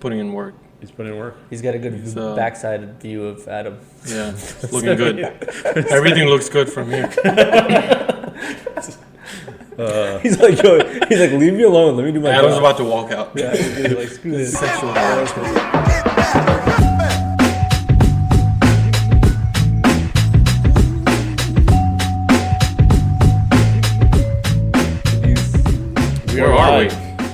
putting in work. He's putting in work. He's got a good backside view of Adam. Yeah, it's looking good. Everything looks good from here. He's like, leave me alone. Let me do my Adam's job. about to walk out. Yeah, he's like, screw this. Sexual harassment.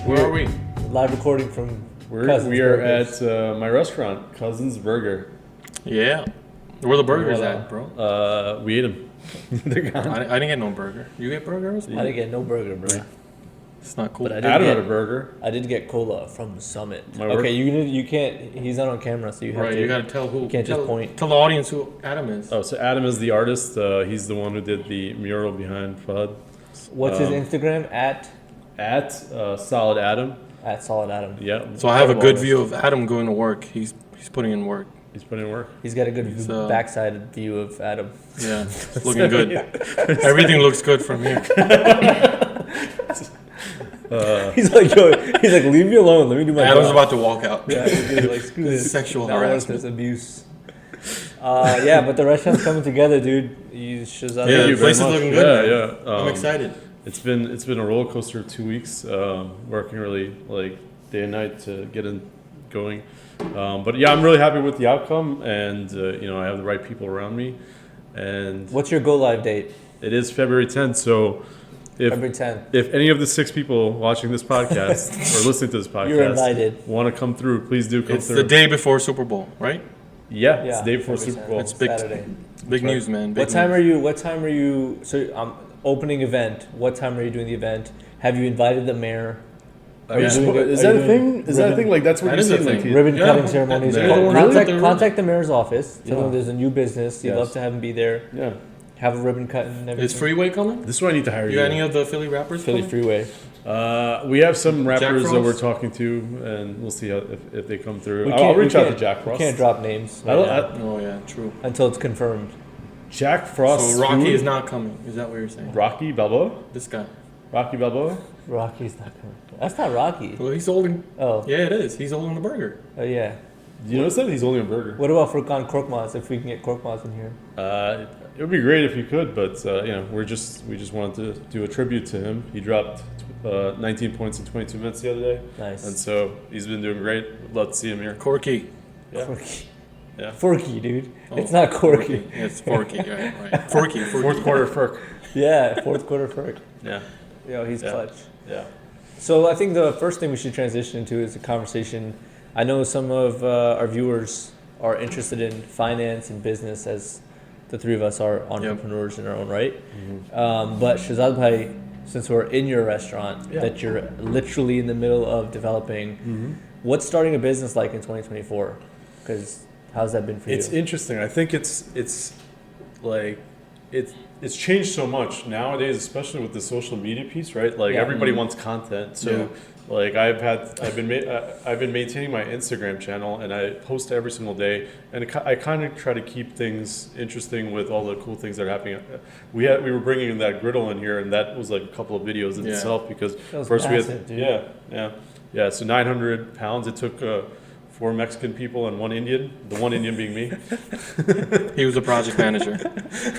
Where are we? Live recording from We are at my restaurant, Cousins Burger. Yeah. Where the burgers at, bro? We ate them. They're gone. I didn't get no burger. You get burgers? I didn't get no burger, bro. It's not cool. But Adam had a burger. I did get cola from Summit. My Okay, you can't. He's not on camera, so you have to. You gotta tell who. You can't just point. Tell the audience who Adam is. Oh, so Adam is the artist. He's the one who did the mural behind Fud. What's his Instagram? At Solid Adam. At Solid Adam. Yeah. So I have a good view of Adam going to work. He's putting in work. He's putting in work. He's got a good backside view of Adam. Yeah, it's looking good. Everything looks good from here. He's like, leave me alone. Let me do my Adam's job. about to walk out. Yeah, he's like, screw this. Sexual harassment. Abuse. Yeah, but the restaurant's coming together, dude. Thank you. The place is looking good. Yeah. I'm excited. It's been a roller coaster of 2 weeks. Working really like day and night to get in going. But yeah, I'm really happy with the outcome, and I have the right people around me. And what's your go live date? It is February 10th. So February 10th. If any of the 6 people watching this podcast or listening to this podcast you're invited, want to come through, please do come through. It's the day before Super Bowl, right? Yeah, it's the day before Super Bowl. It's big Saturday. Big news, man. What time are you? So opening event. What time are you doing the event? Have you invited the mayor? Is that a thing? Is that a thing? Like that's what you see like ribbon cutting ceremonies. Contact the mayor's office. Tell them there's a new business. You'd love to have him be there. Yeah. Have a ribbon cut and everything. Is Freeway coming? This is why I need to hire you. You got any of the Philly rappers? Philly Freeway. We have some rappers that we're talking to, and we'll see if they come through. I'll reach out to Jack Frost. We can't drop names. Oh yeah, true. Until it's confirmed. Jack Frost. So Rocky is not coming. Is that what you're saying? Rocky Balboa? This guy. Rocky Balboa? Rocky's not coming. That's not Rocky. Well, he's holding. Oh. Yeah, it is. He's holding the burger. Oh yeah. Do you notice that he's holding a burger? What about Furkan Korkmaz? If we can get Korkmaz in here. It would be great if you could, but we just wanted to do a tribute to him. He dropped 19 points in 22 minutes the other day. Nice. And so he's been doing great. Would love to see him here. Corky. Yeah. Forky. Yeah. Forky, dude. It's not Corky. Yeah, it's Forky, right. Forky. Fourth quarter Furk. Yeah, fourth quarter Furk. Yeah. He's clutch. Yeah. So I think the first thing we should transition into is a conversation. I know some of our viewers are interested in finance and business, as the three of us are entrepreneurs in our own right. Mm-hmm. But Shahezad bhai, since we're in your restaurant that you're literally in the middle of developing, what's starting a business like in 2024? Because how's that been for you? It's interesting. I think it's changed so much nowadays, especially with the social media piece, right? Like everybody wants content. So like I've been maintaining my Instagram channel, and I post every single day, and I kind of try to keep things interesting with all the cool things that are happening. We were bringing in that griddle in here, and that was like a couple of videos in itself, because first massive, we had so 900 pounds. It took 4 Mexican people and 1 Indian, the 1 Indian being me. He was a project manager.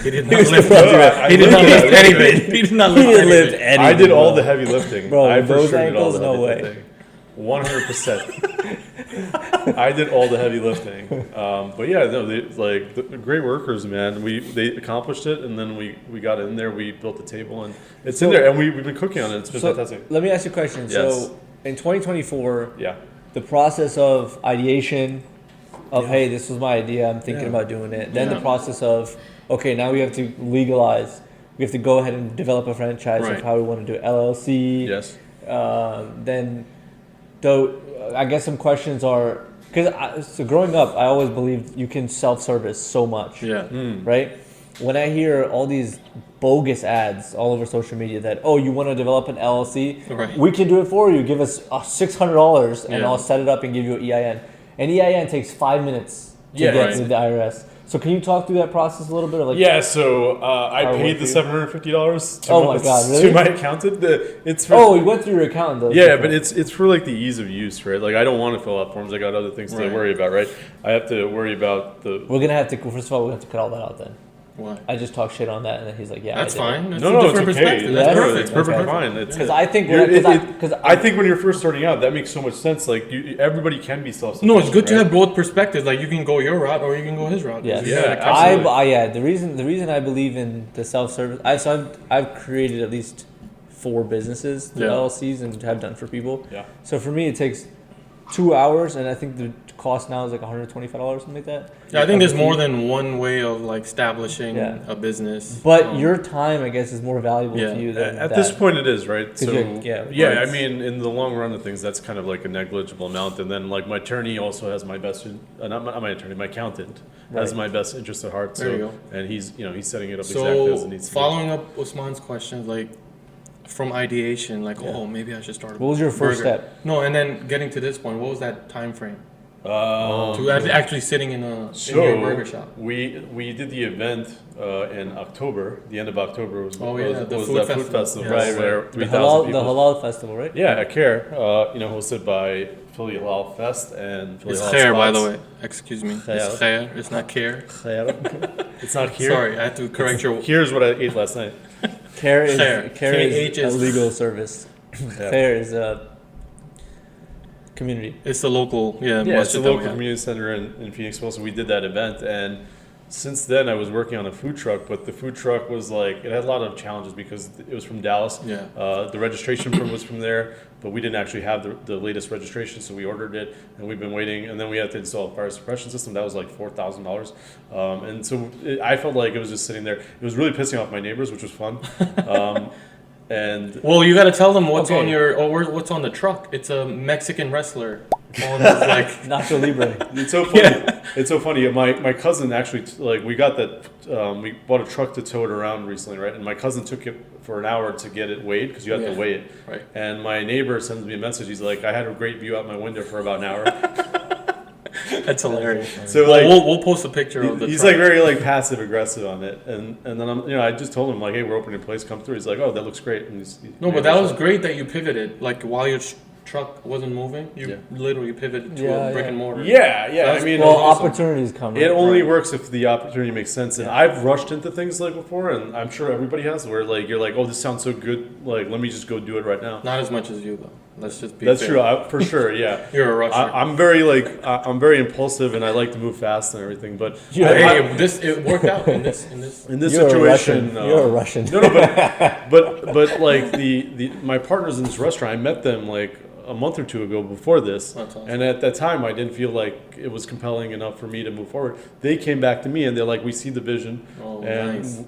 He did not lift anything. He did not lift anything. I did all the heavy lifting. Bro, I those ankles, no way. 100%. I did all the heavy lifting. But yeah, no, the great workers, man. They accomplished it, and then we got in there. We built the table, and it's in there, and we've been cooking on it. It's been fantastic. Let me ask you a question. Yes. So in 2024, yeah. The process of ideation of, hey, this was my idea, I'm thinking about doing it. Then the process of, okay, now we have to legalize. We have to go ahead and develop a franchise of how we want to do LLC. Yes. Then, I guess some questions are, because growing up, I always believed you can self-service so much. Yeah. Right? When I hear all these bogus ads all over social media that, you want to develop an LLC? Right. We can do it for you. Give us $600 and I'll set it up and give you an EIN. An EIN takes 5 minutes to Yeah, get right. to the IRS. So can you talk through that process a little bit? Or like, Yeah, so I How it paid worked the for you? $750 to, Oh my God, really? to my accountant. It's for, oh, you went through your accountant though. yeah, but it's for like the ease of use, right? Like I don't want to fill out forms. I got other things to Right. worry about, right? I have to worry about the. We're gonna have to. First of all, we have to cut all that out then. What? I just talked shit on that, and then he's like, "Yeah, That's fine. That's No, a it's different okay. perspective. Yeah, That's it's perfect. It's perfectly Okay. fine. It's Because I think You're- I I think when you're first starting out, that makes so much sense. Like everybody can be self-sufficient. No, it's good to right? have both perspectives. Like you can go your route or you can go his route. Yes. You gotta Yeah, cut absolutely. some- The reason I believe in the self-service, I've created at least 4 businesses through Yeah. LLCs and have done for people. Yeah. So for me, it takes 2 hours, and I think the cost now is like $125, something like that. Yeah, I think there's more than one way of like establishing Yeah. a business. But your time, I guess, is more valuable Yeah. to you than At that. this point, it is right. So you're- I mean, in the long run of things, that's kind of like a negligible amount. And then like my attorney also has my best, not my attorney, my accountant has Right. my best interest at heart. There you So go. and he's setting it up exactly as it So needs to. following up Usman's questions, like from ideation, like Yeah. maybe I should start. What was your first burger. step? No, and then getting to this point, what was that time frame be. to actually sitting in in So your burger shop? we did the event in October. The end of October was Oh, yeah, the was food that festival. food festival, Yeah. right? Where The 3,000 halal, people. the halal festival, right? Yeah, at CARE, hosted by Philly Halal Fest and Philly It's Halal khair, by the Spots. way. Excuse me. Khair. It's khair. It's not care. It's not here. Sorry, I had to correct your. Here's what I ate last night. Care is Khair. is KH a is- legal service. Yeah. Care is a community. It's the local, Yeah, it's masjid a that we local have. community center in Phoenixville, so we did that event. And since then, I was working on a food truck, but the food truck was like, it had a lot of challenges because it was from Dallas. Yeah. The registration from was from there, but we didn't actually have the latest registration, so we ordered it, and we've been waiting. And then we had to install a fire suppression system. That was like $4,000. And so I felt like it was just sitting there. It was really pissing off my neighbors, which was fun. And Well, you got to tell them what's Okay. on your what's on the truck. It's a Mexican wrestler. On his, like Nacho Libre. it's so funny. It's so funny. My cousin actually like we got that. We bought a truck to tow it around recently, right? And my cousin took it for an hour to get it weighed because you have Yeah. to weigh it. Right. And my neighbor sends me a message. He's like, "I had a great view out my window for about an hour." That's hilarious. So Well, like. we'll post a picture of the He's truck. like very like passive aggressive on it, and then I just told him like, hey, we're opening a place, come through. He's like, oh, that looks great. And No, but that was great that you pivoted. Like while your truck wasn't moving, you Yeah. literally pivoted to Yeah, a brick yeah. and mortar. Yeah, That's- I mean, Well, awesome. opportunities come. it Right? only Right. works if the opportunity makes sense. And I've rushed into things like before, and I'm sure everybody has, where like you're like, oh, this sounds so good, like let me just go do it right now. Not as much as you though. Let's just be. That's fair. true, for sure. Yeah. You're a rusher. I'm very I'm very impulsive, and I like to move fast and everything. But You're- I- It worked out in this. in this You're situation, a Russian. You're a Russian. No, but like the my partners in this restaurant, I met them like a month or two ago before this, That's awesome. and at that time I didn't feel like it was compelling enough for me to move forward. They came back to me and they're like, "We see the vision, Oh, and nice.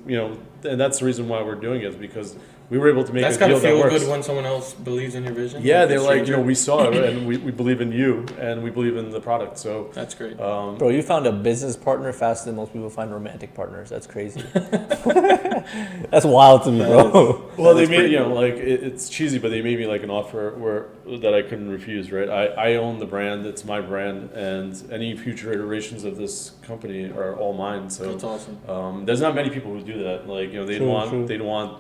and that's the reason why we're doing it is because we were able to make That's a gotta deal that feel works." good when someone else believes in your vision. Yeah, a they're like, stranger. we saw it and we believe in you and we believe in the product. So, That's great. Bro, you found a business partner faster than most people find romantic partners. That's crazy. That's wild to me, bro. well, they That's made pretty it's cheesy, but they made me like an offer that I couldn't refuse. Right, I own the brand; it's my brand, and any future iterations of this company are all mine. So That's awesome. there's not many people who do that. Like they'd True, want true. they'd want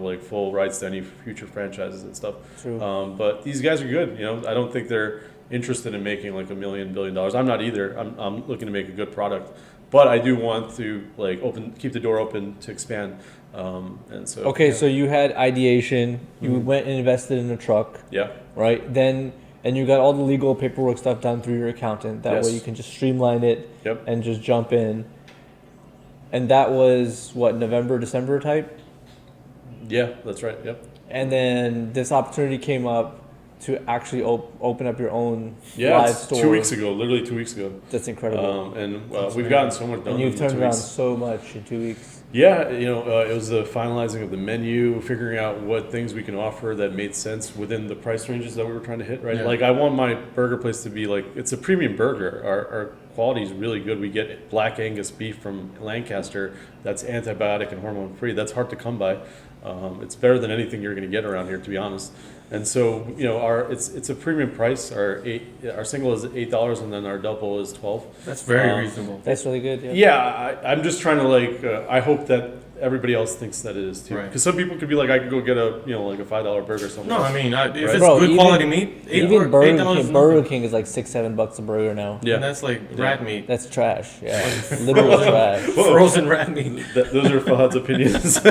like full rights to any future franchises and stuff. True. But these guys are good. I don't think they're interested in making like $1 billion, $2 billion. I'm not either. I'm looking to make a good product, but I do want to like keep the door open to expand. And so Okay, yeah. so you had ideation. You Mhm. went and invested in a truck, Yeah. right? Then, and you got all the legal paperwork stuff done through your accountant. That Yes. way you can just streamline it Yep. and just jump in. And that was what, November, December type? Yeah, that's right. Yep. And then this opportunity came up to actually open up your own Yeah, live it's store. 2 weeks ago, literally 2 weeks ago. That's incredible. And we've gotten so much done. And you've in turned 2 around weeks. so much in 2 weeks. Yeah, it was the finalizing of the menu, figuring out what things we can offer that made sense within the price ranges that we were trying to hit, right? Yeah. Like, I want my burger place to be like, it's a premium burger. Our quality is really good. We get black Angus beef from Lancaster that's antibiotic and hormone free. That's hard to come by. It's better than anything you're going to get around here, to be honest. And so, it's a premium price. Our single is $8, and then our double is 12. That's very reasonable. That's really good. Yeah. Yeah, I'm just trying to I hope that everybody else thinks that it is too. Right. Because some people could be like, I could go get a a $5 burger somewhere. No, I mean, if it's Bro, good even- quality meat, Even $8 Burger King is like $6-7 a burger now. Yeah. And that's like rat meat, That's trash. Yeah, literal trash. frozen rat meat. Those are Fahad's opinions.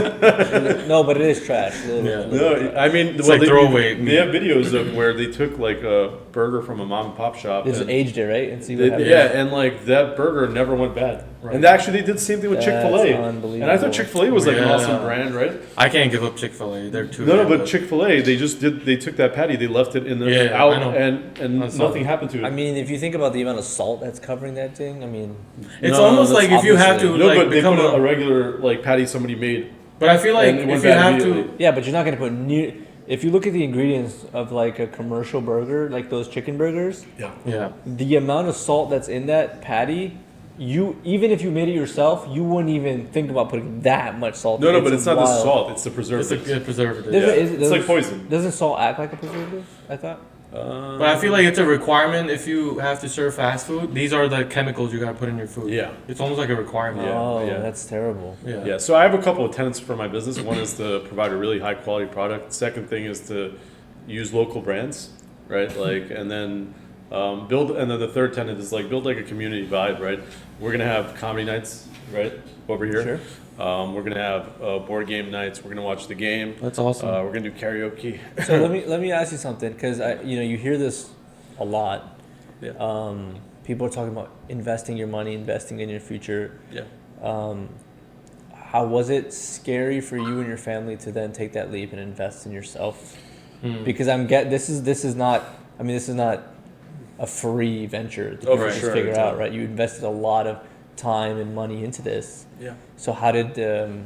No, but it is trash. Yeah. No, I mean, It's like throwaway They meat. have videos of where they took like a burger from a mom and pop shop. They just and aged it, right, and see what happens. and like that burger never went bad. Right. And actually, they did the same thing with That's Chick-fil-A. unbelievable. And I thought Chick-fil-A was like an Yeah. awesome brand, right? I can't give up Chick-fil-A. They're too. No, good. but Chick-fil-A, they took that patty, they left it in the Yeah, out, I know. and I saw nothing that. happened to it. I mean, if you think about the amount of salt that's covering that thing, I mean, It's No, almost that's like if you have to obviously- no, like but they become put a a. regular like patty somebody made. But I feel like and it went if you bad have immediately. to, yeah, but you're not gonna put near. If you look at the ingredients of like a commercial burger, like those chicken burgers, yeah, the amount of salt that's in that patty, even if you made it yourself, you wouldn't even think about putting that much salt. No, in. but it's not the wild. salt; it's the it's preservative. a good preservative. Does Yeah. it- is it- It's like does- poison. Doesn't salt act like a preservative? I thought. But I feel like it's a requirement if you have to serve fast food. These are the chemicals you gotta put in your food. Yeah. It's almost like a requirement. Yeah, Oh, yeah. that's terrible. Yeah. Yeah, so I have a couple of tenets for my business. One is to provide a really high quality product. Second thing is to use local brands, right? Like, and then build. And then the third tenet is like build like a community vibe, right? We're gonna have comedy nights, right, over here. Sure. We're gonna have board game nights. We're gonna watch the game. That's awesome. We're gonna do karaoke. So let me ask you something, because you hear this a lot. Yeah. People are talking about investing your money, investing in your future. Yeah. How was it scary for you and your family to then take that leap and invest in yourself? Because this is not a free venture that Oh, you for just sure, figure it's out, not. right? You invested a lot of time and money into this. Yeah. So how did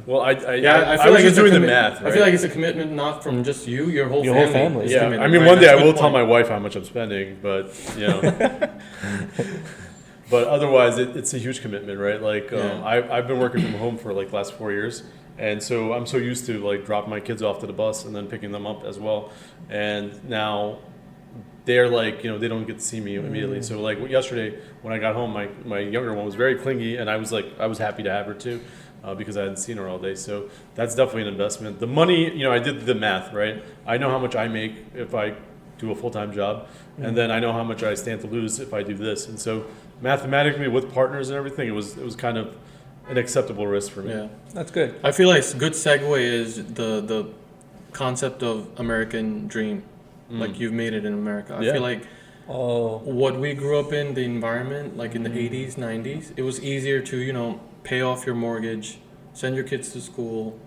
Well, I I was feel like just it's a doing the commi- math. Right? I feel like it's a commitment not from just you, your whole Your family. whole family. is Yeah, committed, I mean, right? one day That's I a will good tell my point. wife how much I'm spending, but but otherwise it's a huge commitment, right? Like Yeah. I've been working from home for like last 4 years, and so I'm so used to like dropping my kids off to the bus and then picking them up as well, and now they're like they don't get to see me immediately. So like yesterday when I got home, my younger one was very clingy, and I was happy to have her too. Because I hadn't seen her all day. So that's definitely an investment. The money, I did the math, right? I know how much I make if I do a full-time job, and then I know how much I stand to lose if I do this. And so mathematically with partners and everything, it was kind of an acceptable risk for me. Yeah. That's good. I feel like a good segue is the concept of American dream. Like you've made it in America. I Yeah. feel like Oh, what we grew up in, the environment, like in the 80s, 90s, it was easier to, pay off your mortgage, send your kids to school,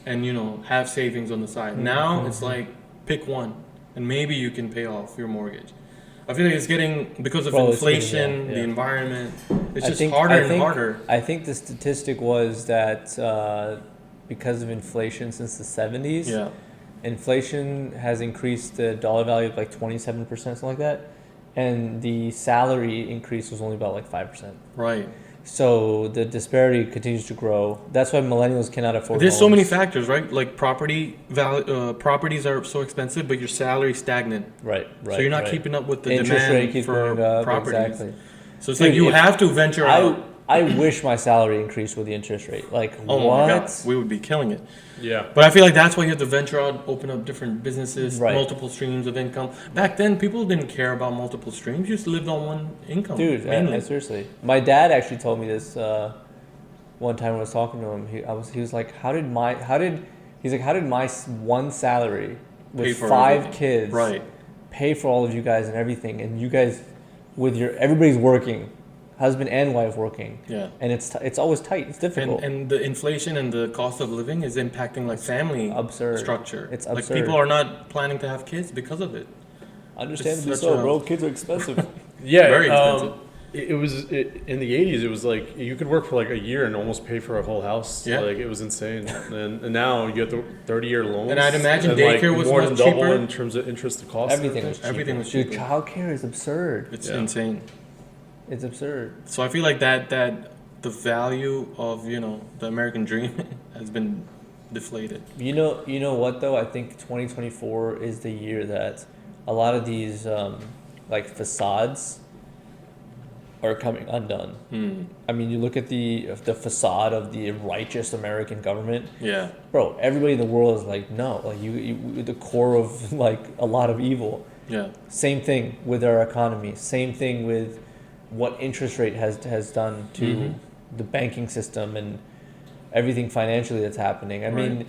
and, have savings on the side. Now it's like pick one, and maybe you can pay off your mortgage. I feel like it's getting, because of Bro, it's getting- inflation, yeah. the environment, it's I just think- harder I and think- harder. I think the statistic was that because of inflation since the 70s, Yeah. inflation has increased the dollar value of like 27%, something like that, and the salary increase was only about like 5%. Right. So the disparity continues to grow. That's why millennials cannot afford. There's so many homes. factors, right? Like properties are so expensive, but your salary's stagnant. Right. So you're not right. keeping up with the Interest rate demand keeps for going up. properties. Exactly. So it's Dude, like you if- have to venture out. I wish my salary increased with the interest rate. Like Oh what? my God, we would be killing it. Yeah. But I feel like that's why you have to venture out, open up different businesses, Right. multiple streams of income. Back then, people didn't care about multiple streams; you just lived on one income. Dude, mainly. seriously. My dad actually told me this one time when I was talking to him. He was like, how did my one salary Pay with for 5 everything. kids Right. pay for all of you guys and everything, and you guys everybody's working, husband and wife working, Yeah. and it's always tight. It's difficult. And the inflation and the cost of living is impacting like family absurd. structure. It's like absurd. people are not planning to have kids because of it. Understandably It's so, such a- bro. Kids are expensive. Yeah, Very expensive. It was in the 80s. It was like you could work for like a year and almost pay for a whole house. Yeah. Like it was insane. And now you get the 30-year loans. And I'd imagine and, daycare was more much than double cheaper. in terms of interest to cost. Everything was cheaper. Everything was Dude, cheaper. childcare is absurd. It's Yeah. insane. It's absurd. So I feel like that the value of the American dream has been deflated. You know what though? I think 2024 is the year that a lot of these like facades are coming undone. I mean, you look at the facade of the righteous American government. Yeah. Bro, everybody in the world is like, no, like you the core of like a lot of evil. Yeah. Same thing with our economy. Same thing with what interest rate has done to the banking system and everything financially that's happening. I mean,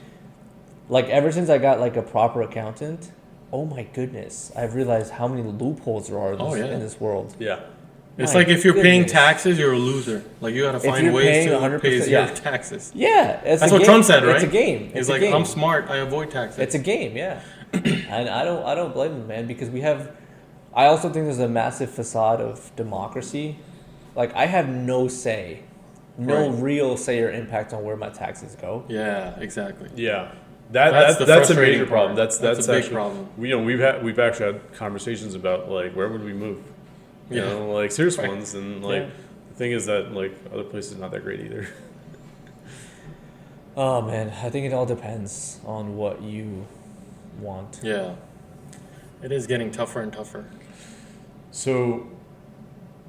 like ever since I got like a proper accountant, oh my goodness, I've realized how many loopholes there are in this world. Yeah. It's My like if you're paying goodness. taxes, you're a loser. Like you gotta find you're ways paying to 100%, pay your yeah. taxes. Yeah, That's what Trump said, right? It's a game. He's like, I'm smart. I avoid taxes. It's a game, yeah. And I don't blame him, man, because I also think there's a massive facade of democracy. Like I have no say, real say or impact on where my taxes go. Yeah, exactly. Yeah. That's the That's a frustrating major problem. part. That's a big actually, problem. We've actually had conversations about like where would we move, you know, like serious ones, and like the thing is that like other places not that great either. Oh man, I think it all depends on what you want. Yeah, it is getting tougher and tougher. So,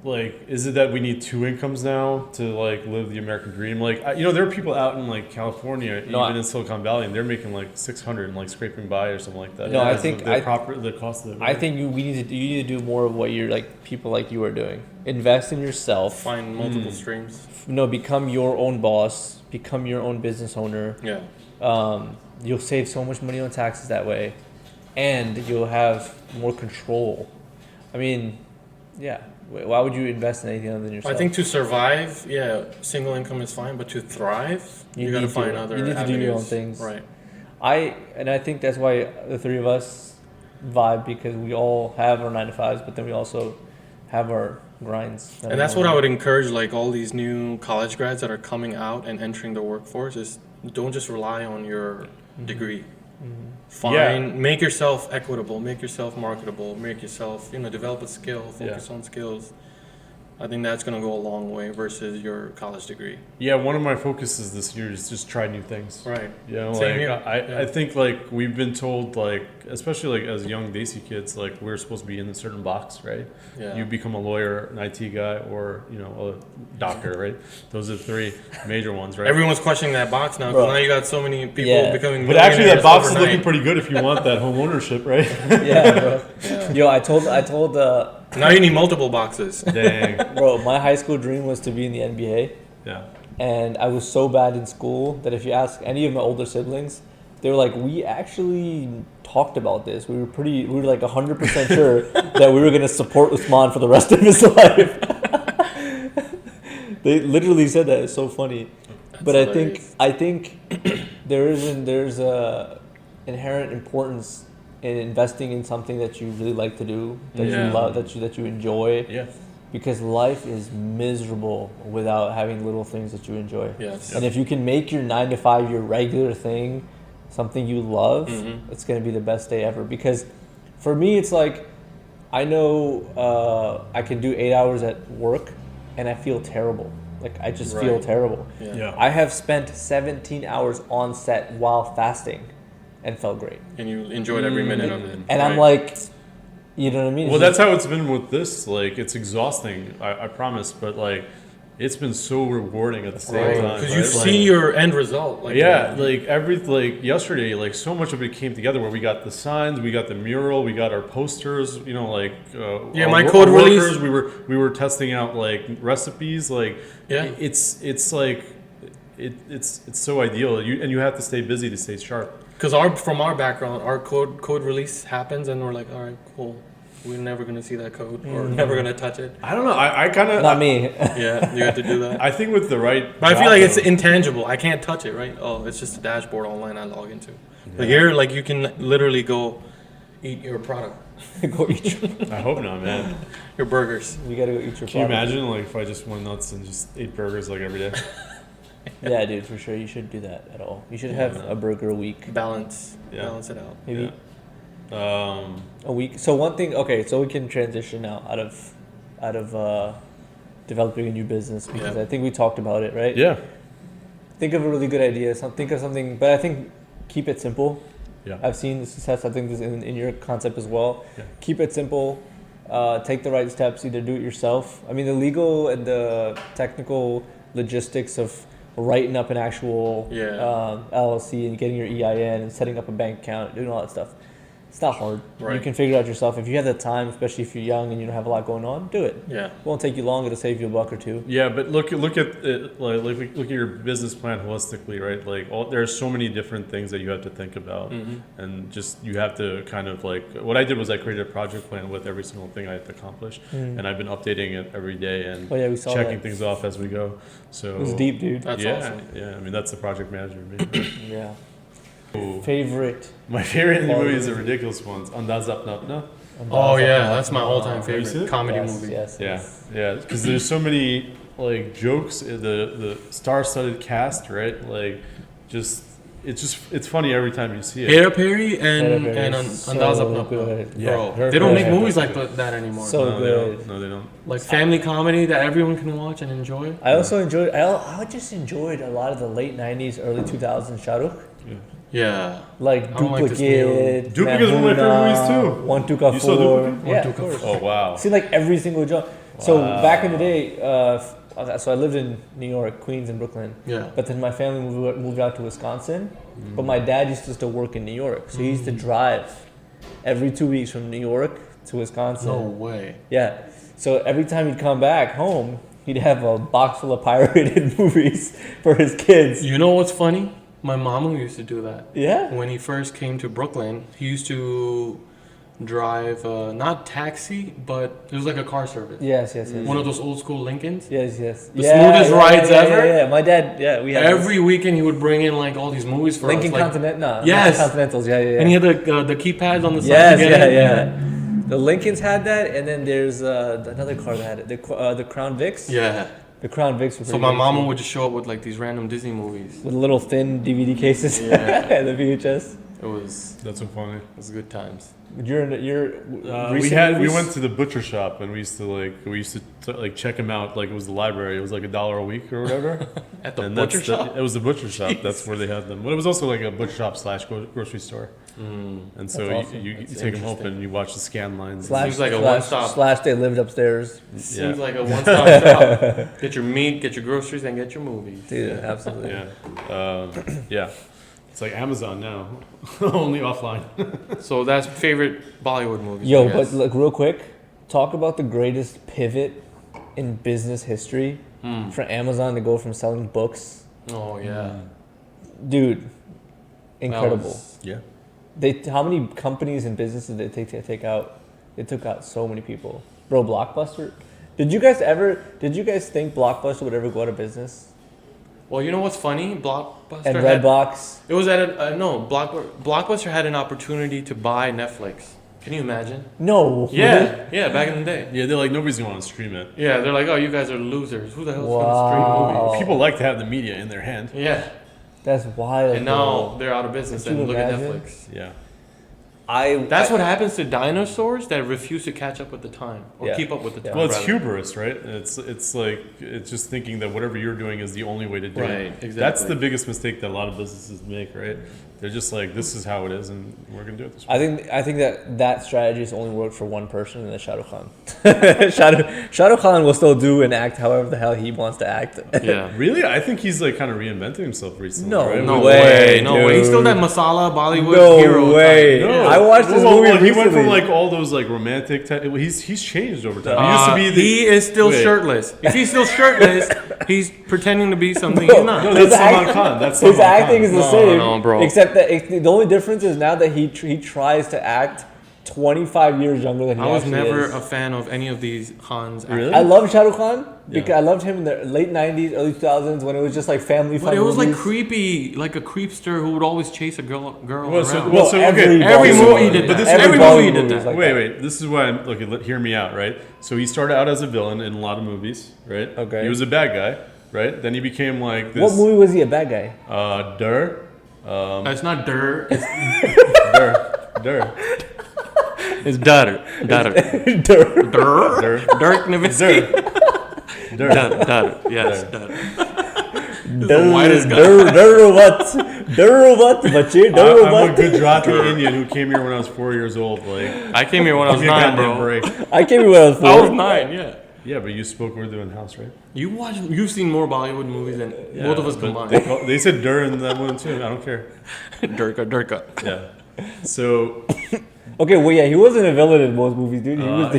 like, is it that we need two incomes now to like live the American dream? Like, you know, there are people out in like California, even in Silicon Valley, and they're making like 600 and like scraping by or something like that. No, I Because think the cost of it. I think you need to do more of what you're like people like you are doing. Invest in yourself. Find multiple streams. Become your own boss. Become your own business owner. Yeah. You'll save so much money on taxes that way, and you'll have more control. I mean, yeah. Why would you invest in anything other than yourself? I think to survive, single income is fine, but to thrive, you gotta find other. You need to do your own avenues. things. Right. I think that's why the three of us vibe, because we all have our 9 to 5s, but then we also have our grinds. And that's what I would encourage, like all these new college grads that are coming out and entering the workforce, is don't just rely on your degree. Make yourself equitable, make yourself marketable, make yourself, develop a skill, focus on skills. I think that's going to go a long way versus your college degree. Yeah, one of my focuses this year is just try new things. Right. You know, Same like here. I think like we've been told, like especially like as young Desi kids, like we're supposed to be in a certain box, right? Yeah. You become a lawyer, an IT guy, or a doctor, right? Those are the three major ones, right? Everyone's questioning that box now, because now you got so many people becoming. But actually, that box is overnight. looking pretty good if you want that home ownership, right? Yeah, bro. Yeah. Yo, I told now you need multiple boxes. Dang. bro, my high school dream was to be in the NBA. Yeah. And I was so bad in school that if you ask any of my older siblings, they were like, we actually talked about this. We were like 100% sure that we were going to support Usman for the rest of his life. They literally said that. It's so funny. That's but hilarious. I think there's a inherent importance in investing in something that you really like to do, that you love, that you enjoy. Yeah. Because life is miserable without having little things that you enjoy. Yes. And if you can make your 9 to 5 your regular thing, something you love, it's going to be the best day ever. Because for me, it's like, I know I can do 8 hours at work and I feel terrible. Like I just feel terrible. Yeah. I have spent 17 hours on set while fasting and felt great. And you enjoyed every minute of it. And I'm like, you know what I mean? Well, that's how it's been with this. Like, it's exhausting, I promise, but like, it's been so rewarding at the same time. Because you see your end result. Like yesterday, like so much of it came together where we got the signs, we got the mural, we got our posters. You know, like my code release. We were testing out like recipes. Like, it's like it's so ideal. And you have to stay busy to stay sharp. Because from our background, our code release happens, and we're like, all right, cool. We're never gonna see that code, or never gonna touch it. I don't know. I kind of Not me. Yeah, you have to do that. I think with the right. But I feel like it's intangible. I can't touch it, right? Oh, it's just a dashboard online I log into. But here, like you can literally go eat your product, Go eat your, I hope not, man. your burgers. you gotta go eat your Can you product. imagine like if I just went nuts and just ate burgers like every day? Yeah, dude, for sure. You shouldn't do that at all. You should have a burger a week. Balance it out. Maybe Yeah. a week. So one thing, okay, so we can transition now out of developing a new business, because I think we talked about it, right? Yeah. think of a really good idea. Think of something, but I think keep it simple. Yeah. I've seen the success. I think this in your concept as well. Yeah. Keep it simple. Take the right steps. Either do it yourself. I mean, the legal and the technical logistics of writing up an actual LLC and getting your EIN and setting up a bank account, doing all that stuff. It's not hard. Right. You can figure it out yourself. If you have the time, especially if you're young and you don't have a lot going on, do it. Yeah. It won't take you long. It'll save you $1 or $2. Yeah, but look at it, look at your business plan holistically, right? Like there's so many different things that you have to think about, and just you have to kind of like what I did was I created a project plan with every single thing I had to accomplish, and I've been updating it every day and we saw checking that. things off as we go. So It was deep, dude. That's awesome. Yeah. I mean that's the project manager in me. Yeah. Ooh. Favorite. My favorite movie is the ridiculous ones. Andaz Apna. Oh yeah, that's my all-time Have you seen favorite it? comedy Yes, movie. yes. Yeah, because there's so many like jokes. The star-studded cast, right? Like, it's funny every time you see it. Hera Perry and So Andaz Apna. good. Bro, Her they don't make Perry. movies like that anymore. So No, good. they don't. like family comedy that everyone can watch and enjoy. I also enjoyed. I just enjoyed a lot of the late '90s, early 2000s Shahrukh. Yeah. Like I don't like this Duplicate. Duplicate is one of my favorite movies, too. One Tuka You saw Four. Duplicate? Yeah, One of Tuka course. Oh wow. See, like every single job. So Wow. back in the day, so I lived in New York, Queens, and Brooklyn. Yeah. But then my family moved out to Wisconsin. But my dad used to still work in New York, so he used to drive every 2 weeks from New York to Wisconsin. No way. Yeah. So every time he'd come back home, he'd have a box full of pirated movies for his kids. You know what's funny? My mama used to do that. Yeah. When he first came to Brooklyn, he used to drive not taxi, but it was like a car service. Yes. One of those old school Lincolns. Yes. The smoothest rides ever? Yeah. My dad. Yeah. We had Every weekend he would bring in like all these movies for Lincoln us. Like, Continental. No. Yes. Continentals. Yeah. And he had the keypads on the side. Yes. to get Yeah. in. The Lincolns had that, and then there's another car that had it. The Crown Vics. Yeah. The Crown Vics. Were So pretty my great, mama too. would just show up with like these random Disney movies. with little thin DVD cases. Yeah. The VHS. It was That's so funny. good times. You're We went to the butcher shop and we used to check him out like it was the library. It was like $1 a week or whatever. At the And butcher that's the- shop? It was the butcher shop. That's where they had them. But it was also like a butcher shop / grocery store. And so That's awesome. you That's take them home interesting. and you watch the scan lines. Seems like a one-stop. Slash they lived upstairs. Seems like a one-stop shop. Get your meat, get your groceries, and get your movies. Dude, absolutely. Yeah. It's like Amazon now, only offline. So that's favorite Bollywood movies. Yo, I but guess. look, real quick, talk about the greatest pivot in business history for Amazon to go from selling books. Oh yeah. Dude, That incredible. was- Yeah. How many companies and businesses did they take out? They took out so many people. Bro, Blockbuster. Did you guys think Blockbuster would ever go out of business? Well, you know what's funny? Blockbuster And had, Redbox. it was at Blockbuster had an opportunity to buy Netflix. Can you imagine? No. Yeah, back in the day. Yeah, they're like, nobody's going to want to stream it. Yeah, they're like, oh, you guys are losers. Who the hell's Wow. gonna stream movies? People like to have the media in their hand. Yeah, That's wild. and now they're out of business. Could you And look at imagine? Netflix. Yeah. That's what happens to dinosaurs that refuse to catch up with the time or Yeah. keep up with the time. Well, it's rather. hubris, right? It's like it's just thinking that whatever you're doing is the only way to do Right, it. exactly. That's the biggest mistake that a lot of businesses make, right? They're just like, this is how it is, and we're gonna do it this way. I think that strategy has only worked for one person, and that's Shahrukh Khan. Shahrukh Khan will still do and act however the hell he wants to act. Yeah. Really, I think he's like kind of reinventing himself recently. No, right? No way, way. He's still dude. that masala Bollywood No hero way. type. No. I watched this Well, movie he went recently. from like all those like romantic. He's changed over time. He used to be the. He is still Wait. shirtless. If he's still shirtless, he's pretending to be something Bro, he's not. No, that's His Salman act- Khan. That's His Salman acting Khan. is the No, same, no, bro. except that the only difference is now that he tries to act 25 years younger than he I was actually never is. a fan of any of these Khans. Really? I love Shahrukh Khan because Yeah. I loved him in the late 90s, early 2000s when it was just like family fun But it was like movies. creepy, like a creepster who would always chase a girl Well, so- around. well, so, okay. Every Bollywood movie did that. But this Every is- movie Bollywood did movies that. like Wait. This is why I'm. Okay, hear me out, right? So he started out as a villain in a lot of movies, right? Okay. He was a bad guy, right? Then he became like this. What movie was he a bad guy? Dur. It's not Dur. It's, Dur. it's Dar. Dar. Dur. Dur. Dur. Dirk Nowitzki. Dur. Dar. Dar. Yes. Dar. the whitest guy. I'm a Gujarati Indian who came here when I was 4 years old. Like, I came here when I was 9, bro. break. I came here when I was 4. I was 9, yeah. Yeah, but you spoke Urdu in house, right? You've seen more Bollywood movies than both of us combined. They said Dur in that one too. I don't care. Durka. Yeah. So. Okay, well, yeah, he wasn't a villain in most movies, dude. He was the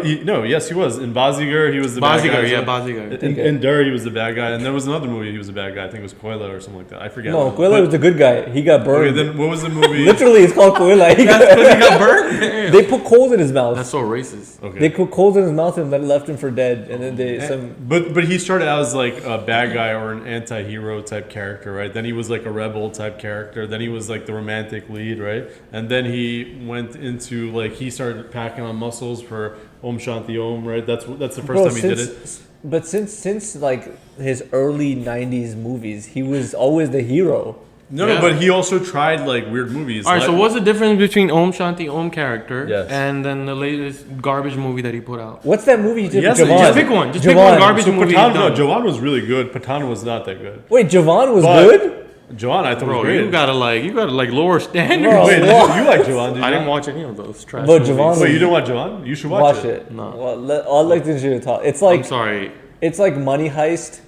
hero. Yes, he was. In Bazigar, he was the bad guy. Bazigar. In Dur, he was the bad guy. And there was another movie, he was the bad guy. I think it was Koila or something like that. I forget. No, Koila was the good guy. He got burned. Okay, then what was the movie? Literally, it's called Koila. That's because he got burned? Damn. They put coals in his mouth. That's so racist. Okay. They put coals in his mouth and then left him for dead. And then But he started out as like a bad guy or an anti-hero type character, right? Then he was like a rebel type character. Then he was like the romantic lead, right? And then he went into like he started packing on muscles for Om Shanti Om, right? That's the first time he did it. But since like his early '90s movies, he was always the hero. No, but he also tried like weird movies. All right, so what's the difference between Om Shanti Om character Yes. and then the latest garbage movie that he put out? What's that movie he did Yes, with Javan? Just pick one. Just pick one garbage movie. Jawan was really good. Patan was not that good. Wait, Javan was But- good? Jawan, I thought Bro, was great. you gotta lower standards. Bro, Wait, what? you like Jawan? Did I you didn't not? watch any of those trash But movies. Javan- Wait, you didn't watch Jawan? You should watch it. No. Well, all like this shit talk. It's I'm like sorry. it's like Money Heist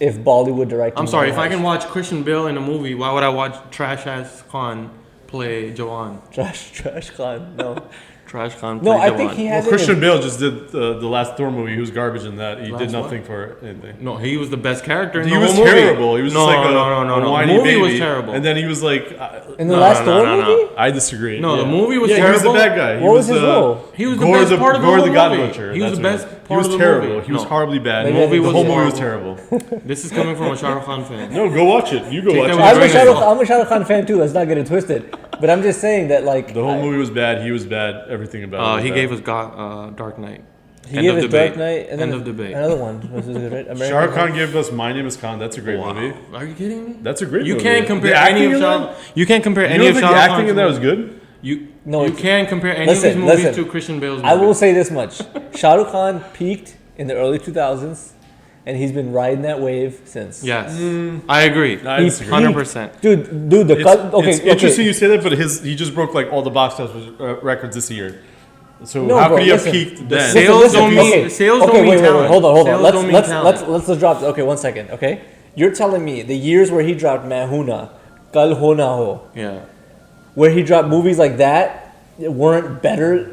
if Bollywood directed. I'm sorry. Money If I Heist. can watch Christian Bale in a movie, why would I watch Trash Ass Khan play Jawan? Trash Khan, no. Trash Khan play No, I Jawan. think he Well, has Christian Bale just did the last Thor movie. He was garbage in that. He Last did what? nothing for anything. No, he was the best character in He the was whole movie. terrible. He was no, just like no. a whiny The movie baby. was terrible. And then he was like, in the last Thor movie. I disagree. No, the Yeah. movie was yeah, terrible. he was the bad guy. He What was his role? He was the Gore best part of the Gore whole the God movie. Butcher. He was That's the what best it was. part of He was the terrible. movie. He was No. horribly bad. The movie was whole movie was horrible. terrible. This is coming from a Shahrukh Khan fan. No, go watch it. You go Take watch that it. with It's a great. grain of I'm a Shahrukh Khan fan too. Let's not get it twisted. But I'm just saying that like The whole movie was bad. He was bad. Everything about it. Was He bad. gave us Dark Knight. he End gave of us debate. Dark Knight and then End of debate. another one. Was it right? American Shahrukh Khan Pie? gave us My Name Is Khan. That's a great Wow. movie. Are you kidding me? That's a great You movie. can't compare The any acting of in Shah. that? You can't compare You any don't of think Shah the acting Khan's in that was movies. good? No, You it's- can't compare any of his Listen, movies listen. to Christian Bale's I will movies. say this much: Shah Rukh Khan peaked in the early 2000s, and he's been riding that wave since. Yes, I agree. I disagree. 100%. Dude, the It's, cut. Okay, it's interesting you say that, but he just broke like all the box office records this year. So No, how bro, could he have listen. peaked The then? sales don't mean- sales don't mean wait, talent. hold on. Sales don't mean Let's talent. let's just drop. Okay, 1 second. Okay, you're telling me the years where he dropped Mahuna, Kal Ho Na Ho, Yeah. where he dropped movies like that weren't better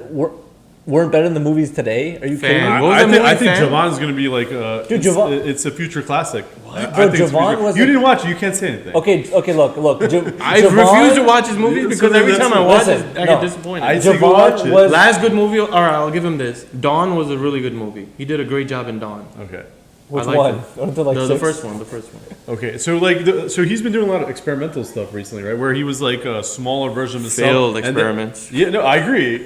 than the movies today? Are you kidding Fan. me? What was that I movie, think Fan? Javan's gonna be like Dude, Javan- it's a future classic. I Bro, think it's Javan future- was you a- didn't watch it. You can't say anything. Okay, look. I refuse to watch his movies So because then every that's- time I watch listen, it, I no. get disappointed. I say go watch it. was- Last good movie, all right, I'll give him this. Dawn was a really good movie. He did a great job in Dawn. Okay. Which I liked one? it. Until like The six? first one. Okay, so like, so he's been doing a lot of experimental stuff recently, right? Where he was like a smaller version of himself. Failed And then- experiments. yeah, no, I agree.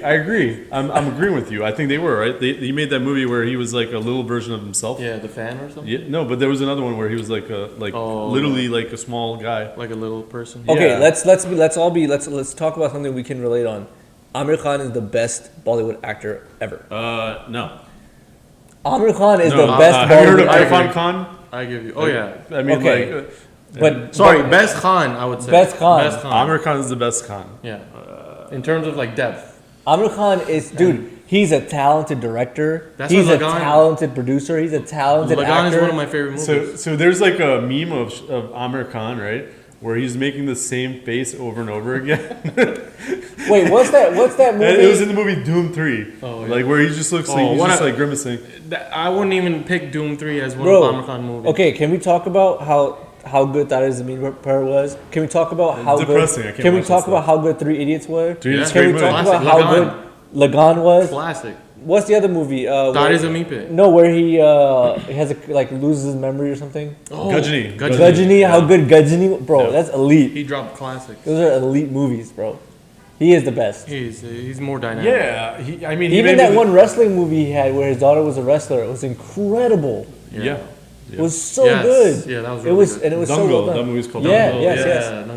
I'm agreeing with you. I think they were right. He made that movie where he was like a little version of himself. Yeah, The Fan or something? Yeah, no, but there was another one where he was like Oh, literally like a small guy. Like a little person. Okay, Yeah. let's talk about something we can relate on. Aamir Khan is the best Bollywood actor ever. No. Aamir Khan is No, the best have you heard of Bollywood actor. Irfan Khan? I give you. Oh, yeah. I mean, Okay. like, But Sorry, but- best Khan, I would say. Best Khan. Best Khan. Aamir Khan is the best Khan. Yeah. In terms of like depth. Amir Khan is, dude, he's a talented director. That's He's what a Lagan- talented producer. He's a talented Lagan actor. is one of my favorite movies. So there's like a meme of Aamir Khan, right? Where he's making the same face over and over again. Wait, what's that movie? And it was in the movie Doom 3. Oh, yeah. Like where he just looks like Oh, he's what just a- like grimacing. I wouldn't even pick Doom 3 as one Bro, of Aamir Khan movies. Okay, can we talk about how good Tare Zameen Par was? Can we talk about how depressing. I good? can't Can we watch talk that about how good Three Idiots were? Three Idiots, Can we great talk movie. about Classic. how good Lagan was? Classic. What's the other movie? Tare where- Zameen Par. No, where he has a, like loses his memory or something. Oh, Gajini. Gajini, how good Gajini, bro? Yeah. That's elite. He dropped classics. Those are elite movies, bro. He is the best. He's more dynamic. Yeah, he Even made that me- one wrestling movie he had where his daughter was a wrestler, it was incredible. Yeah. It was so Yes. good. Yeah, that was It really was good. and it was so Dango, well that done. movie's called Yeah, Dango. yes, yeah, yes. no.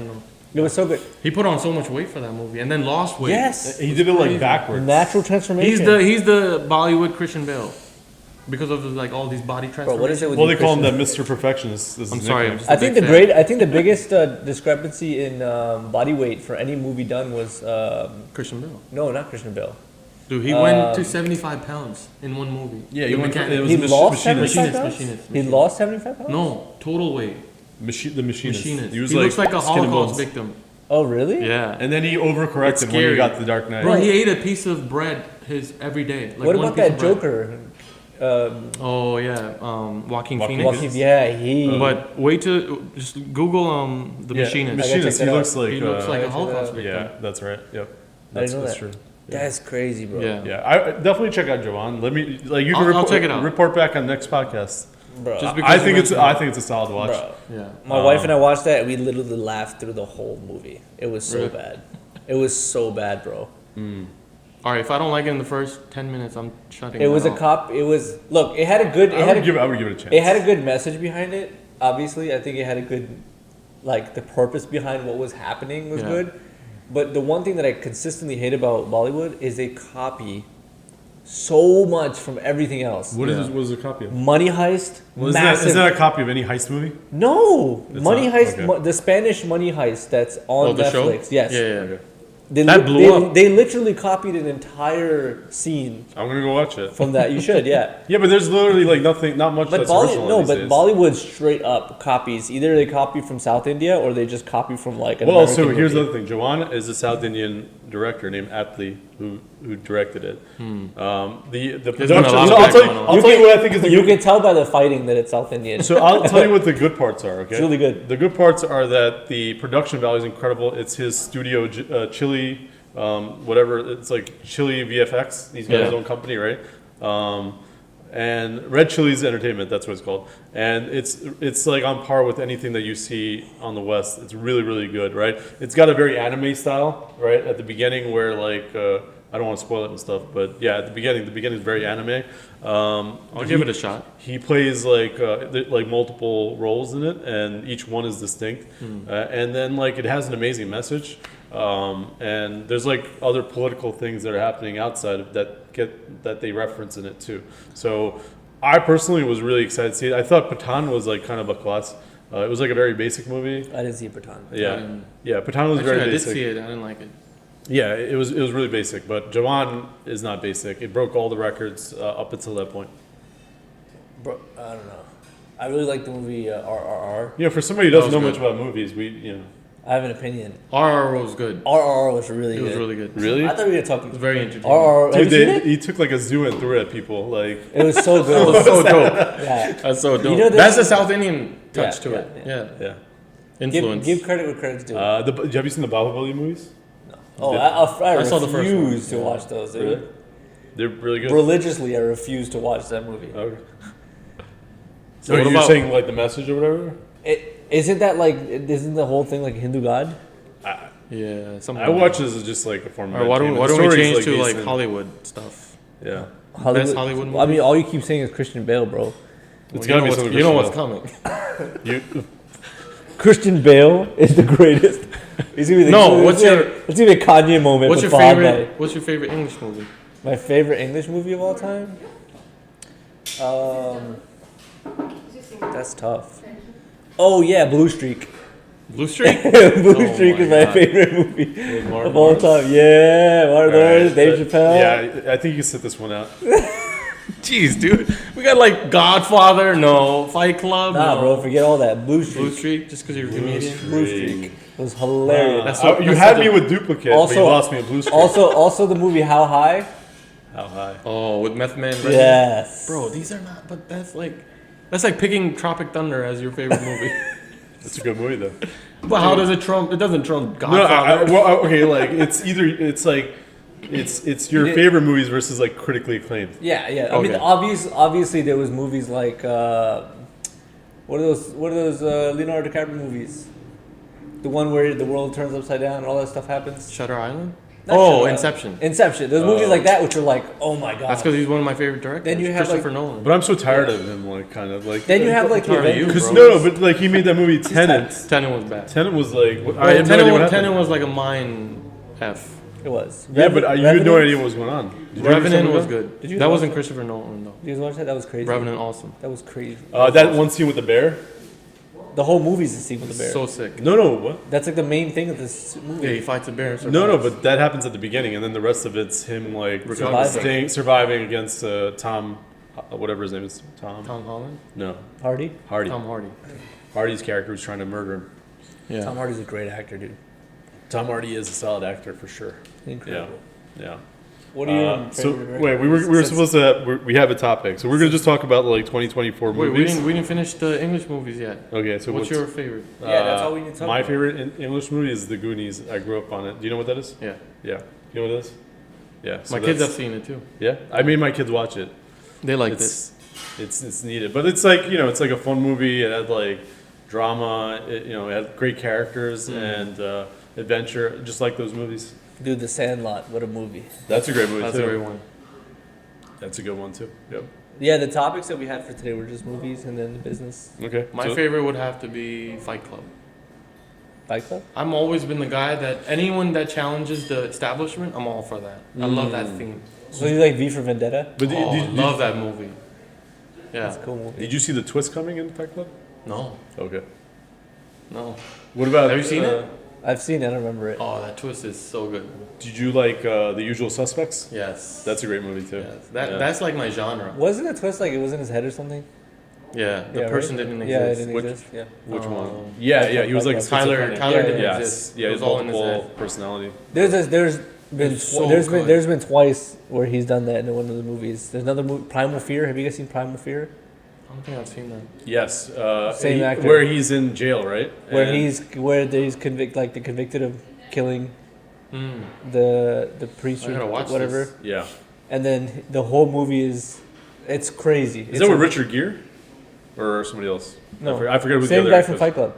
It was so good. He put on so much weight for that movie and then lost weight. Yes. He did it like backwards. Natural transformation. He's the Bollywood Christian Bale. because of like all these body Bro, transformations. what is it with Well, you they call him Christians? that Mr. Perfectionist. This is I'm his sorry. nickname. I'm just a I think big fan. I think the biggest discrepancy in body weight for any movie done was Christian Bale. no, not Christian Bale. Dude, he went to 75 pounds in one movie. Yeah, he The went. mechanic. It was He lost machinist. 75 Machinist, pounds. machinist. He lost 75 pounds. No, total weight. The machinist. Machinist. He was looks like a skin and Holocaust bones. victim. Oh really? Yeah. And then he It's overcorrected when he scary. got the Dark Knight. Bro, he ate a piece of bread every day. Like What one about piece that of bread. Joker? Oh yeah, Joaquin Joaquin Phoenix. Joaquin, yeah, he. But wait to just Google the Yeah, machinist. Machinist. I He gotta looks check like. He looks like I a gotta check Holocaust that out. victim. Yeah, that's right. Yep. I didn't know That's that. true. That's crazy, bro. Yeah. Yeah, I definitely check out Jovan. Let me like you can I'll report, check it out. report back on next podcast. Bro. Just because I you think it's mentioned a solid watch. Bro. Yeah. My wife and I watched that. We literally laughed through the whole movie. It was so Really? bad. It was so bad, bro. All right. If I don't like it in the first 10 minutes, I'm shutting. It was a off. cop. It was look. It had a good. It I had would a, give it a chance. It had a good message behind it. Obviously, I think it had a good, like the purpose behind what was happening was Yeah. good. But the one thing that I consistently hate about Bollywood is they copy so much from everything else. What is Yeah. this? What is a copy of? Money Heist, Well, massive. isn't that a copy of any heist movie? No, It's Money not? Heist, Okay. the Spanish Money Heist that's on Oh, the show? Netflix. Yes, Yeah, yeah. Okay. They, That blew up. They literally copied an entire scene I'm gonna go watch it. from that. You should, yeah. Yeah, but there's literally like not much But that's original these days. Bollywood straight up copies. Either they copy from South India or they just copy from like an Well, American so here's the movie. other thing. Joanna is a South Indian director named Atlee who directed it. The There's been a production. lot So of I'll that tell you, going on. I'll tell you what I think is the You good. can tell by the fighting that it's South Indian. So I'll tell you what the good parts are. Okay, It's really good. The good parts are that the production value is incredible. It's his studio, Chili, whatever. It's like Chili VFX. He's got his Yeah. own company, right? And Red Chili's Entertainment, that's what it's called. And it's like on par with anything that you see on the West. It's really, really good, right? It's got a very anime style, right? At the beginning where like, I don't want to spoil it and stuff, but yeah, at the beginning is very anime. I'll give it a shot. He plays like multiple roles in it, and each one is distinct. And then like it has an amazing message, and there's like other political things that are happening outside of that they reference in it too. So I personally was really excited to see it. I thought Pathan was like kind of a class. It was like a very basic movie. I didn't see Pathan. Yeah, Pathan was Actually, very I did basic. see it. I didn't like it. Yeah, it was really basic, but Jawan is not basic. It broke all the records up until that point. Bro, I don't know. I really like the movie RRR. You know, for somebody who doesn't know That was much about movies, you know. I have an opinion. RRR was good. RRR was really It good. was really good. Really? I thought we were talking. It was very entertaining. RRR. Have Dude, you seen it? he took like a zoo and threw it at people. Like, It was so That good. was so dope. Yeah. That's so dope. know this- That's the South Indian touch Yeah, to yeah, it. yeah. Yeah. yeah. Influence. Give credit where credit's due. Have you seen the Bahubali movies? Oh, I I saw the first one. refuse to watch those, dude. Really? They're really good. Religiously, I refuse to watch that movie. Okay. So What you're about- saying like the message or whatever? Isn't that like? Isn't the whole thing like a Hindu god? Yeah. Something I like watch that. this as just like a form of Or why don't entertainment. we The change story's, to like decent. Hollywood stuff? Yeah. Best Hollywood I mean, movie? all you keep saying is Christian Bale, bro. It's Well, gotta be what's, something you know Christian what's coming. You, Christian Bale is the greatest. He's gonna be the, No, what's your- It's gonna be a Kanye moment. What's with your Fog favorite? Night. What's your favorite English movie? My favorite English movie of all time? That's tough. Oh yeah, Blue Streak. Blue Streak. Blue Oh Streak my is my God. favorite movie Martin of all time. Yeah, Martin Lawrence, Dave Chappelle. Yeah, I think you can sit this one out. Jeez, dude. We got like Godfather, no. Fight Club, Nah, no. bro, forget all that. Blue Streak. Blue Streak, just because you're a comedian. Blue Streak was hilarious. That's what- You that's had what me the- with duplicate, Also- but you lost me at Blue Streak. Also the movie How High. How high? Oh, with Meth Man. Reggie. Yes. Bro, these are not. But that's like picking Tropic Thunder as your favorite movie. It's a good movie though. But how does it trump? It doesn't trump No, Godfather. okay, like it's your favorite movies versus like critically acclaimed. Yeah, yeah. I mean, Okay. obviously there was movies like what are those Leonardo DiCaprio movies? The one where the world turns upside down and all that stuff happens. Shutter Island. Not Oh, Shutter Island. Inception. Inception. There's movies like that which are like, oh my god. That's because he's one of my favorite directors. Then you have, Christopher like- Nolan. But I'm so tired of him, like kind of like. Then you have like the tired of you, Avengers. bro. Because no, but like he made that movie Tenet. Tenet was bad. Tenet was like. Well, I have no idea what happened. Tenet was like a mind f. It was. Yeah, but you had no Revenant? idea what was going on. Did you Revenant understand was what good. Did you That watch wasn't it? Christopher Nolan though. You guys watch that? That was crazy. Revenant, awesome. That was crazy. That one scene with the bear? The whole movie's the scene with the bear. So sick. No, what? That's like the main thing of this movie. Yeah, he fights a bear. and No, survives. but that happens at the beginning, and then the rest of it's him like surviving against Tom, whatever his name is. Tom. Tom Holland. No, Hardy? Hardy. Tom Hardy. Hardy's character was trying to murder him. Yeah. Tom Hardy's a great actor, dude. Tom Hardy is a solid actor for sure. Incredible. Yeah. What are your So favorite wait, we were supposed to we have a topic, so we're gonna just talk about like 2024 Wait, movies. we didn't finish the English movies yet. Okay, so What's your favorite? Yeah, that's all we need to talk My about. favorite English movie is The Goonies. I grew up on it. Do you know what that is? Yeah. Yeah. You know what that is? Yeah. so My kids have that's- seen it too. Yeah, I made my kids watch it. They liked it. It's needed, but it's like it's like a fun movie. It had like drama. It had great characters and adventure, just like those movies. Dude, The Sandlot, what a movie. That's a great movie That's too. a great one. That's a good one too. Yep. Yeah, the topics that we had for today were just movies and then the business. Okay. My favorite would have to be Fight Club. Fight Club? I'm always been the guy that anyone that challenges the establishment, I'm all for that. I love that theme. So you like V for Vendetta? But Love that movie. That's Yeah. a cool movie. did you see the twist coming in Fight Club? No. Okay. No. What about? Have you seen it? I've seen it, I don't remember it. Oh, that twist is so good. Did you like The Usual Suspects? Yes. That's a great movie too. Yes. Yeah. That's like my genre. Wasn't a twist like it was in his head or something? Yeah. The Yeah, person right? didn't Yeah, it exist. didn't Which- exist. Yeah. Which Um, one? Yeah. He was like Tyler schizophrenic. didn't Yes. exist. Yeah, It he was has all in his multiple head. personality. There's been It's so there's good. been twice where he's done that in one of the movies. There's another movie, Primal Fear. Have you guys seen Primal Fear? I don't think I've seen that. Yes. Same actor. Where he's in jail, right? Where And- he's convicted of killing Mm. the priest I or gotta watch whatever. this. Yeah. And then the whole movie it's crazy. Is that with Richard Gere? Or somebody else? No. I forget who the Same other guy actor from is. Fight Club.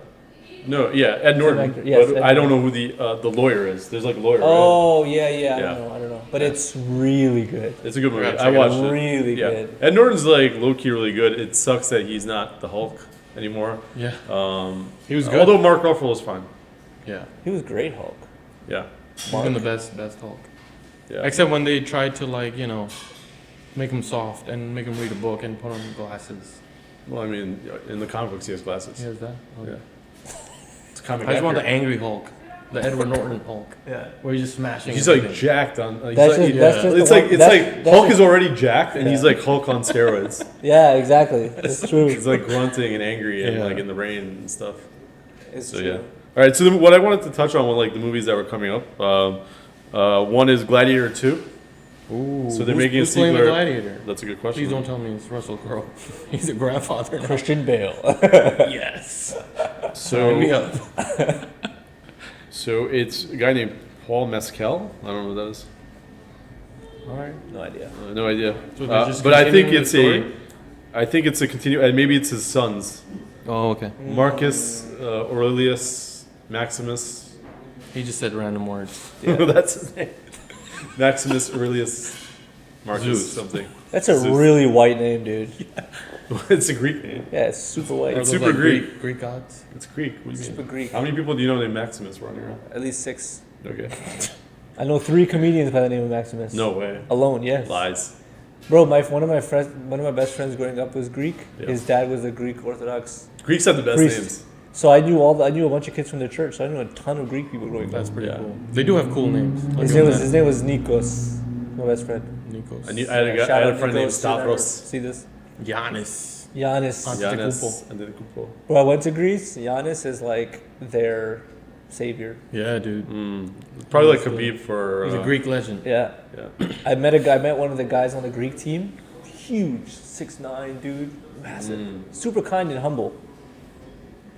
No, yeah, Ed Norton. actor. Yes, but Ed I don't know Norton. who the lawyer is. There's like a lawyer. Right? Oh yeah. Yeah. I don't know. But it's really good. It's a good movie. I gotta I check it watched out. it. Really Yeah. good. Ed Norton's like low key really good. It sucks that he's not the Hulk anymore. Yeah. He was good. Although Mark Ruffalo was fine. Yeah. He was great Hulk. Yeah. He's been the best Hulk. Yeah. Except when they tried to make him soft and make him read a book and put on glasses. Well, I mean, in the comic books, he has glasses. He has that? Okay. Yeah. It's comic. I just want the accurate. angry Hulk. The Edward Norton Hulk. Yeah. Where he's just smashing He's like everything. jacked on. He's That's like, just- that's just it's the like one- it's that's- like that's Hulk just- is already jacked, and he's Yeah. like Hulk on steroids. Yeah, exactly. That's true. He's like grunting and angry and Yeah. like in the rain and stuff. It's So true. yeah. All right. So what I wanted to touch on were like the movies that were coming up. One is Gladiator 2. Ooh. So they're making a who's playing the sequel. gladiator? That's a good question. Please don't tell me it's Russell Crowe. He's a grandfather now. Christian Bale. Yes. Sign So me up. so it's a guy named Paul Mescal. I don't know what that is. All right. No idea. No idea. So they're just But I think continuing it's the story? I think it's a continue. And maybe it's his sons, Oh, okay. Marcus Aurelius Maximus. He just said random words. That's his name. Maximus Aurelius Marcus Zeus. something. That's a Zeus. really white name, dude. It's a Greek name. Yeah, it's super white. It's Are those super Greek. Greek gods. It's Greek. What do you Super mean? Greek. How many people do you know named Maximus running around? At least 6. Okay. I know 3 comedians by the name of Maximus. No way. Alone, yes. Lies. Bro, one of my best friends growing up was Greek. Yeah. His dad was a Greek Orthodox. Greeks have the best Priest. names. So I knew a bunch of kids from their church. So I knew a ton of Greek people growing up. That's pretty Yeah. cool. They do have cool names. I'll His give them name was Nikos. My best friend. that. Nikos. I had Shout a out friend named Nikos, if you ever Stavros. See this? Giannis. Giannis. Giannis Antetokounmpo. Bro, I went to Greece. Giannis is like their savior. Yeah, dude. Probably like He's Khabib for. He's a Greek legend. Yeah. Yeah. I met one of the guys on the Greek team. Huge, 6'9", dude, massive, super kind and humble.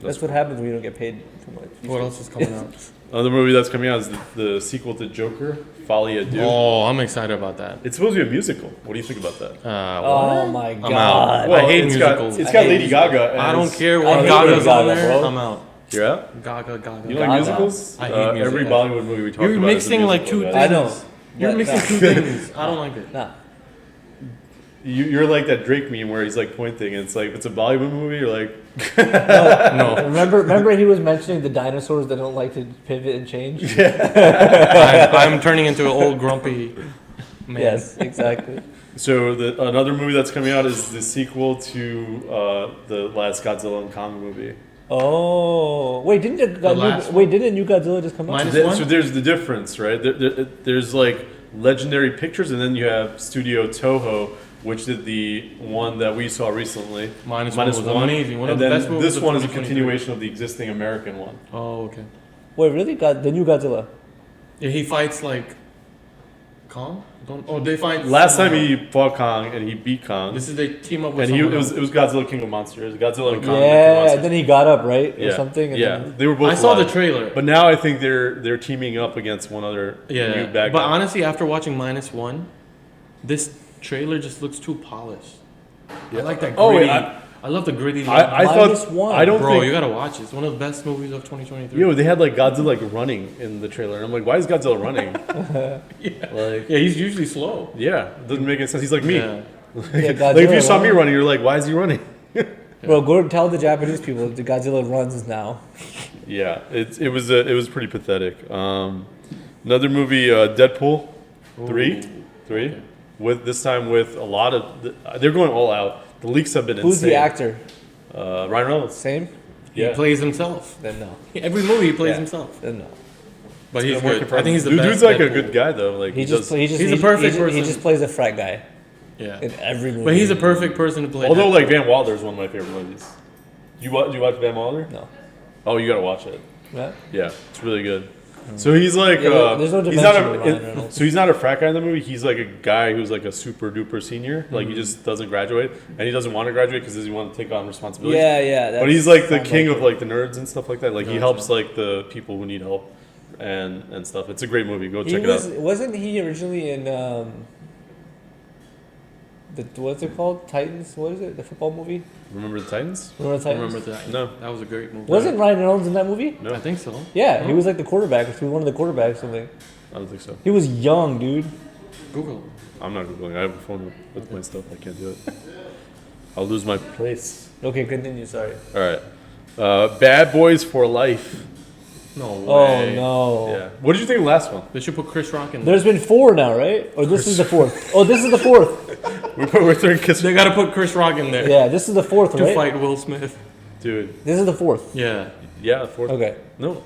That's what happens when you don't get paid too much. What else is coming out? Another movie that's coming out is the sequel to Joker, Folie à Deux. Oh, I'm excited about that. It's supposed to be a musical. What do you think about that? Oh my I'm god! out. Well, I hate it's musicals. It's got I hate Lady Gaga. I don't care I what hate Gaga's Lady on Gaga, there. bro. I'm out. You're out? Gaga. You don't Gaga. like musicals? I hate music. Every Bollywood movie we talk You're about is a mixing like musical, two guys. things. I know. You're But mixing nah. two things. I don't like it. Nah. You're like that Drake meme where he's like pointing, and it's like if it's a Bollywood movie, you're like, No. Remember he was mentioning the dinosaurs that don't like to pivot and change. I'm turning into an old grumpy man. Yes, exactly. So another movie that's coming out is the sequel to the last Godzilla and Kong movie. Oh, wait! Didn't didn't a new Godzilla just come out? Minus one? So there's the difference, right? There's like Legendary Pictures, and then you have Studio Toho, which did the one that we saw recently. Minus one was amazing. One and of the then best movies this of one is a 2023. continuation of the existing American one. Oh, okay. Wait, really? The new Godzilla? Yeah, he fights like Kong. They fight. Last time he fought Kong and he beat Kong. This is they team up with. And someone it else. was Godzilla King of Monsters. Godzilla and Kong. King of Yeah, Monsters. and then he got up, right, or Yeah. something. And Yeah, then, they were both. I saw the alive. trailer. But now I think they're teaming up against one other new Yeah, bad but guy. honestly, after watching Minus One, this trailer just looks too polished. I like that Oh, gritty. wait, I love the gritty. I Minus thought one. I don't Bro, think. you gotta watch it. It's one of the best movies of 2023. Yo, they had like Godzilla like running in the trailer, and I'm like, why is Godzilla running? Like, Yeah, he's usually slow. yeah, it doesn't make any sense. He's like me. Yeah. Yeah, Like if you Godzilla saw me running. running, you're like, why is he running? Bro, go tell the Japanese people the Godzilla runs now. Yeah, it was pretty pathetic. Another movie, Deadpool, three, with this time with a lot of they're going all out. The leaks have been insane. Who's the actor? Ryan Reynolds. Same? He Yeah. plays himself. Then no. Every movie he plays Yeah. himself. Then no. But he's Been working good. for I him. think he's the Dude, best. dude's like a Deadpool. good guy though. Like He's a perfect person. He just plays a frat guy Yeah. in every movie. But he's a perfect person to play. Although Deadpool. like Van Wilder is one of my favorite movies. Do you watch Van Wilder? No. Oh, you gotta watch it. Yeah? Yeah, it's really good. So he's like, Yeah, there's no he's not dimension to Ryan a, Reynolds. so he's not a frat guy in the movie. He's like a guy who's like a super duper senior. Like he just doesn't graduate, and he doesn't want to graduate because he doesn't want to take on responsibilities. Yeah. But he's like the sounds king like of like the nerds and stuff like that. Like he Gotcha. helps like the people who need help and stuff. It's a great movie. Go He check was it out. wasn't he originally in what's it called? Titans? What is it? The football movie? Remember the Titans? Remember the I Titans? remember that. No. That was a great movie. Wasn't Ryan Reynolds in that movie? No, I think so. Yeah, he Oh. was like the quarterback. He was one of the quarterbacks or something. I don't think so. He was young, dude. Google. I'm not googling. I have a phone with my stuff. I can't do it. I'll lose my place. Okay, continue. Sorry. All right. Bad Boys for Life. No way. Oh no. Yeah. What did you think of the last one? They should put Chris Rock in there. There's been 4 now, right? Or this is the 4th. Oh, this is the 4th. We're throwing kiss. They gotta put Chris Rock in there Yeah, this is the 4th, to right? fight Will Smith. Dude. This is the 4th. Yeah. Yeah, fourth. Okay. No.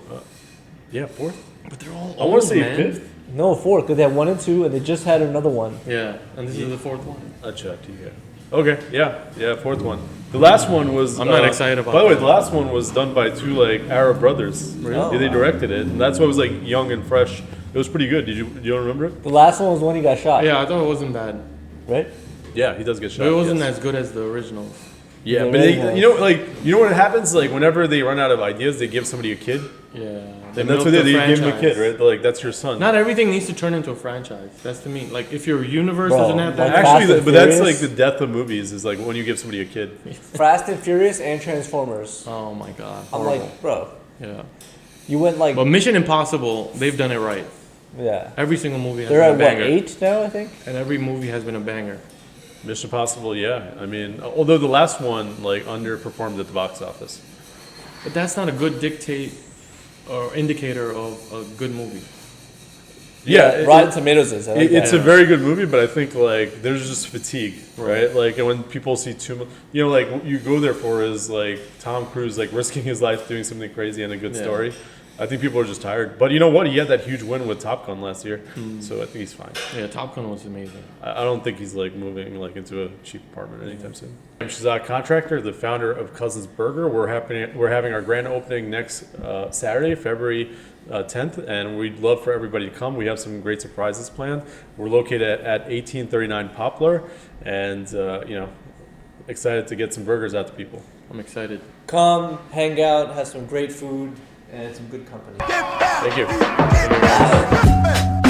Yeah, fourth. But they're all I want old, to say man. fifth. No, 4th, because they had 1 and 2, and they just had another one. Yeah, and this is the fourth one. I checked. Yeah. Okay. Yeah. Fourth one. The last one was. I'm not excited about By the way, that. the last one was done by 2 like Arab brothers. Really? Oh, Yeah, they wow. directed it, and that's why it was like young and fresh. It was pretty good. You don't remember it? The last one was when he got shot, Yeah, I thought it wasn't bad. right? Yeah, he does get shot. But it wasn't yes. as good as the originals. Yeah, The but they, original. you know what happens? Like whenever they run out of ideas, they give somebody a kid, Yeah. and that's what they give them a kid, right? They're like, that's your son. Not everything needs to turn into a franchise. That's to me. Like if your universe Bro, doesn't have that. like Actually, Fast and but that's like Furious? the death of movies. Is like when you give somebody a kid. Fast and Furious and Transformers. Oh my god. I'm Horrible. like, bro, Yeah. you went like, But Mission Impossible, they've done it right. yeah. Every single movie has They're been at a what, banger. 8 now, I think? And every movie has been a banger. Mission Impossible, yeah. I mean, although the last one like underperformed at the box office. But that's not a good dictate or indicator of a good movie. Yeah, Rotten Tomatoes is. I like it's that. a very good movie, but I think like there's just fatigue, right? Like, and when people see too much, like what you go there for is like Tom Cruise like risking his life doing something crazy and a good Yeah. story. I think people are just tired. But you know what? He had that huge win with Top Gun last year, so I think he's fine. Yeah, Top Gun was amazing. I don't think he's like moving like into a cheap apartment anytime soon. I'm Shahezad Contractor, the founder of Cousins Burger. We're having our grand opening next Saturday, February 10th, and we'd love for everybody to come. We have some great surprises planned. We're located at 1839 Poplar, and excited to get some burgers out to people. I'm excited. Come, hang out, have some great food, and some good company. Thank you. Hey.